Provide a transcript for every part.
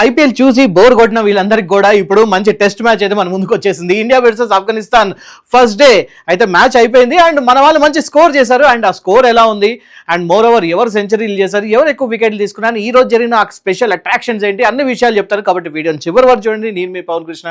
IPL చూసి bore కొట్టిన వీళ్ళందరికీ కూడా ఇప్పుడు మంచి టెస్ట్ మ్యాచ్ అయితే మన ముందుకు వచ్చేసింది. India versus Afghanistan first day అయితే మ్యాచ్ అయిపోయింది అండ్ మన వాళ్ళు మంచి స్కోర్ చేశారు. అండ్ ఆ స్కోర్ ఎలా ఉంది అండ్ మోర్ ఓవర్ ఎవరు సెంచరీలు చేశారు, ఎవరు ఎక్కువ వికెట్లు తీసుకున్నారు, ఈ రోజు జరిగిన స్పెషల్ అట్రాక్షన్స్ ఏంటి, అన్ని విషయాలు చెప్తారు. కాబట్టి వీడియోని చివరి వరకు చూడండి. నేను మీ పవన్ కృష్ణ,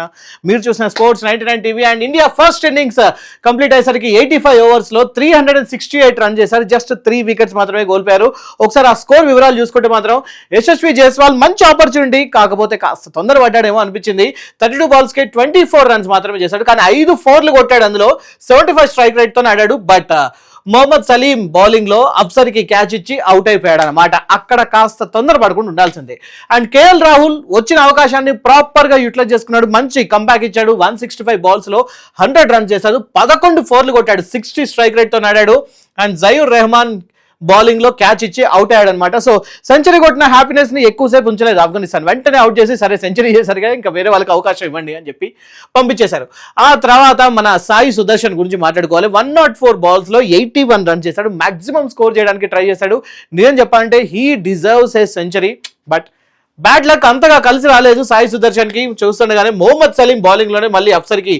మీరు చూసిన sports 99 TV. And India first innings complete అయ్యేసరికి 85 ఓవర్స్లో 368 రన్ చేశారు. జస్ట్ 3 వికెట్స్ మాత్రమే కోల్పోయారు. ఒకసారి ఆ స్కోర్ వివరాలు చూసుకుంటే మాత్రం యశస్వి జైస్వాల్ మంచి ఆపర్చునిటీ, కాకపోతే కాస్త తొందర పడ్డాడేమో అనిపించింది. 32 బాల్స్కి 24 రన్స్ మాత్రమే చేశాడు, కానీ 5 4లు కొట్టాడు. అందులో 75 స్ట్రైక్ రేట్తో ఆడాడు. బట్ మొహమ్మద్ సలీం బౌలింగ్ లో అఫ్సర్కి క్యాచ్ ఇచ్చి అవుట్ అయిపోయాడు అనమాట. అక్కడ కాస్త తొందర పడకుండా ఉండాల్సిందే. అండ్ కేఎల్ రాహుల్ వచ్చిన అవకాశాన్ని ప్రాపర్ గా యూటిలైజ్ చేసుకున్నాడు. మంచి కంబ్యాక్ ఇచ్చాడు. 165 బాల్స్ లో 100 రన్స్ చేశాడు. 11 4లు కొట్టాడు. 60 స్ట్రైక్ రేట్ తో ఆడాడు. అండ్ జయూర్ రెహమాన్ బౌలింగ్ లో క్యాచ్ ఇచ్చి అవుట్ అయ్యాడు అనమాట. సో సెంచరీ కొట్టిన హ్యాపీనెస్ ని ఎక్కువసేపు ఉంచలేదు ఆఫ్ఘనిస్తాన్. వెంటనే అవుట్ చేసి సరే సెంచరీ చేశారుగా, ఇంకా వేరే వాళ్ళకి అవకాశం ఇవ్వండి అని చెప్పి పంపించేశారు. ఆ తర్వాత మన సాయి సుదర్శన్ గురించి మాట్లాడుకోవాలి. 104 బాల్స్ లో 81 రన్స్ చేశాడు. మాక్సిమం స్కోర్ చేయడానికి ట్రై చేశాడు. నిజం చెప్పాలంటే he deserves a century. But bad luck అంతగా కలిసి రాలేదు సాయి సుదర్శన్ కి. చూస్తుండగానే మొహమ్మద్ సలీం బౌలింగ్ లోనే మళ్ళీ అఫ్సర్కి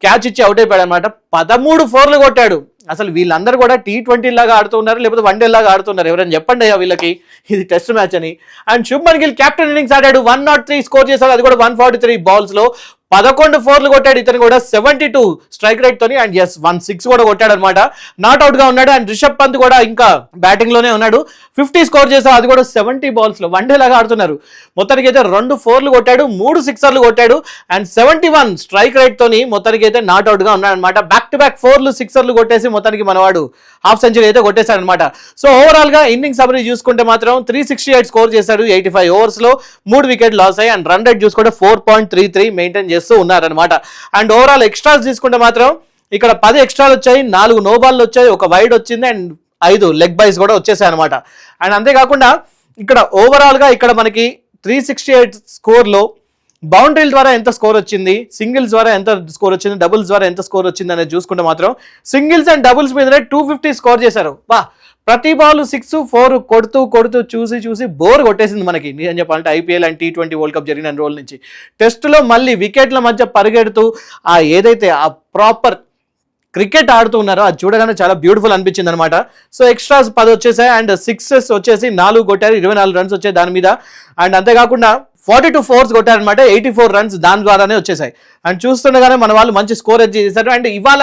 క్యాచ్ ఇచ్చి అవుట్ అయిపోయాడు అనమాట. 13 4లు కొట్టాడు. అసలు వీళ్ళందరూ కూడా T20 లాగా ఆడుతున్నారు, లేకపోతే వన్డే లాగా ఆడుతున్నారు, ఎవరైనా చెప్పండి అయ్యా వీళ్ళకి, ఇది టెస్ట్ మ్యాచ్ అని. And Shubman Gill captain innings ఆడాడు. 103 స్కోర్ చేశాడు, అది కూడా 143 బాల్స్ లో 11 4లు కొట్టాడు. ఇతను కూడా 72 స్ట్రైక్ రేట్ తోని. అండ్ 1 6 కూడా కొట్టాడు అనమాట. నాట్ అవుట్ గా ఉన్నాడు. అండ్ రిషబ్ పంత్ కూడా ఇంకా బ్యాటింగ్ లోనే ఉన్నాడు. 50 స్కోర్ చేశాడు, అది కూడా 70 బాల్స్ లో. వన్డే లాగా ఆడుతున్నారు. మొత్తానికి అయితే 2 4లు కొట్టాడు, 3 6లు కొట్టాడు. అండ్ 71 స్ట్రైక్ రేట్ తోని మొత్తానికి అయితే నాట్ అవుట్ గా ఉన్నాడు అనమాట. బ్యాక్ టు బ్యాక్ 4లు 6లు కొట్టేసి మొత్తానికి మనవాడు హాఫ్ సెంచరీ అయితే కొట్టేశాడు అనమాట. సో ఓవరాల్ గా ఇన్నింగ్స్ సమరీ చూసుకుంటే మాత్రం 368 స్కోర్ చేశాడు. 85 ఓవర్స్ లో 3 వికెట్ లాస్ అయ్యి. అండ్ రన్ రేట్ చూసుకుంటే 4.33 మెయింటైన్ చేస్తూ ఉన్నారనమాట. అండ్ ఓవరాల్ ఎక్స్ట్రాస్ తీసుకుంటే మాత్రం ఇక్కడ 10 ఎక్స్ట్రాలు వచ్చాయి, 4 నో బాల్ వచ్చాయి, 1 వైడ్ వచ్చింది, అండ్ 5 లెగ్ బైస్ కూడా వచ్చేసాయి అనమాట. అండ్ అంతేకాకుండా ఇక్కడ ఓవరాల్ గా ఇక్కడ మనకి 368 స్కోర్ లో బౌండరీల ద్వారా ఎంత స్కోర్ వచ్చింది, సింగిల్స్ ద్వారా ఎంత స్కోర్ వచ్చింది, డబుల్స్ ద్వారా ఎంత స్కోర్ వచ్చింది అనేది చూసుకుంటే మాత్రం సింగిల్స్ అండ్ డబుల్స్ మీదనే 250 స్కోర్ చేశారు. బా, ప్రతి బాల్ 6 4 కొడుతూ చూసి బోర్ కొట్టేసింది మనకి. నిజం చెప్పాలంటే IPL and T20 world cup జరిగిన రోజుల నుంచి టెస్టులో మళ్ళీ వికెట్ల మధ్య పరిగెడుతూ ఏదైతే ఆ ప్రాపర్ క్రికెట్ ఆడుతూ ఉన్నారో అది చూడగానే చాలా బ్యూటిఫుల్ అనిపించింది అనమాట. సో ఎక్స్ట్రాస్ 10 వచ్చేసాయి. అండ్ 6 వచ్చేసి 4 కొట్టారు, 24 రన్స్ వచ్చాయి దాని మీద. అండ్ అంతేకాకుండా 42 4s కొట్టారనమాట. 84 రన్స్ దాని ద్వారానే వచ్చేసాయి. అండ్ చూస్తుండగానే మన వాళ్ళు మంచి స్కోర్ చేశారు. అండ్ ఇవాళ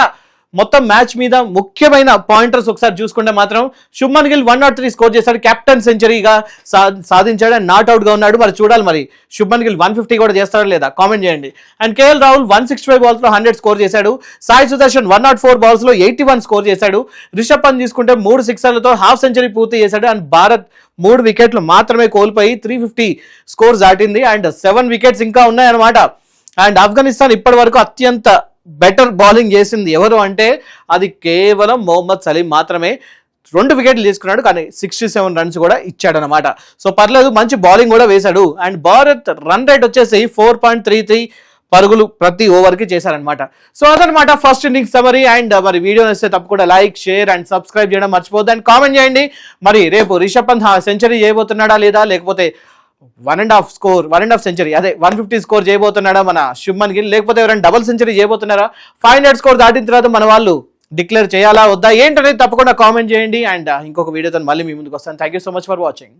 మొత్తం మ్యాచ్ మీద ముఖ్యమైన పాయింటర్స్ ఒకసారి చూసుకుంటే మాత్రం శుభ్మన్ గిల్ 103 స్కోర్ చేశాడు, కెప్టెన్ సెంచరీగా సాధించాడు. అండ్ నాట్ అవుట్ గా ఉన్నాడు. మరి చూడాలి మరి శుభ్మన్ గిల్ 150 కూడా చేస్తాడా లేదా, కామెంట్ చేయండి. అండ్ కేఎల్ రాహుల్ 165 బాల్స్ లో 100 స్కోర్ చేశాడు. సాయి సుదర్శన్ 104 బాల్స్ లో 81 స్కోర్ చేశాడు. రిషబ్ పంత్ తీసుకుంటే 3 6ర్లతో హాఫ్ సెంచరీ పూర్తి చేశాడు. అండ్ భారత్ 3 వికెట్లు మాత్రమే కోల్పోయి 350 స్కోర్ దాటింది. అండ్ 7 వికెట్స్ ఇంకా ఉన్నాయన్నమాట. అండ్ ఆఫ్ఘనిస్తాన్ ఇప్పటి వరకు అత్యంత బెటర్ బౌలింగ్ చేసింది ఎవరు అంటే అది కేవలం మొహమ్మద్ సలీం మాత్రమే. 2 వికెట్లు తీసుకున్నాడు, కానీ 67 రన్స్ కూడా ఇచ్చాడనమాట. సో పర్లేదు, మంచి బౌలింగ్ కూడా వేశాడు. అండ్ భారత్ రన్ రేట్ వచ్చేసి 4.33 పరుగులు ప్రతి ఓవర్కి చేశారనమాట. సో అదనమాట ఫస్ట్ ఇన్నింగ్స్ సమరీ. అండ్ మరి వీడియో నచ్చితే తప్పకుండా లైక్, షేర్ అండ్ సబ్స్క్రైబ్ చేయడం మర్చిపోద్దు. అండ్ కామెంట్ చేయండి, మరి రేపు రిషబ్ పంత్ సెంచరీ చేయబోతున్నాడా లేదా, లేకపోతే 1.5 సెంచరీ అదే 150 స్కోర్ చేయబోతున్నాడా మన శుభ్మన్ గిల్, లేకపోతే ఎవరైనా డబుల్ సెంచరీ చేయబోతున్నారా, 500 స్కోర్ దాటిన తర్వాత మన వాళ్ళు డిక్లేర్ చేయాలా వద్దా ఏంటనేది తప్పకుండా కామెంట్ చేయండి. అండ్ ఇంకొక వీడియోతో మళ్ళీ మీ ముందుకు వస్తాను. Thank you so much for watching.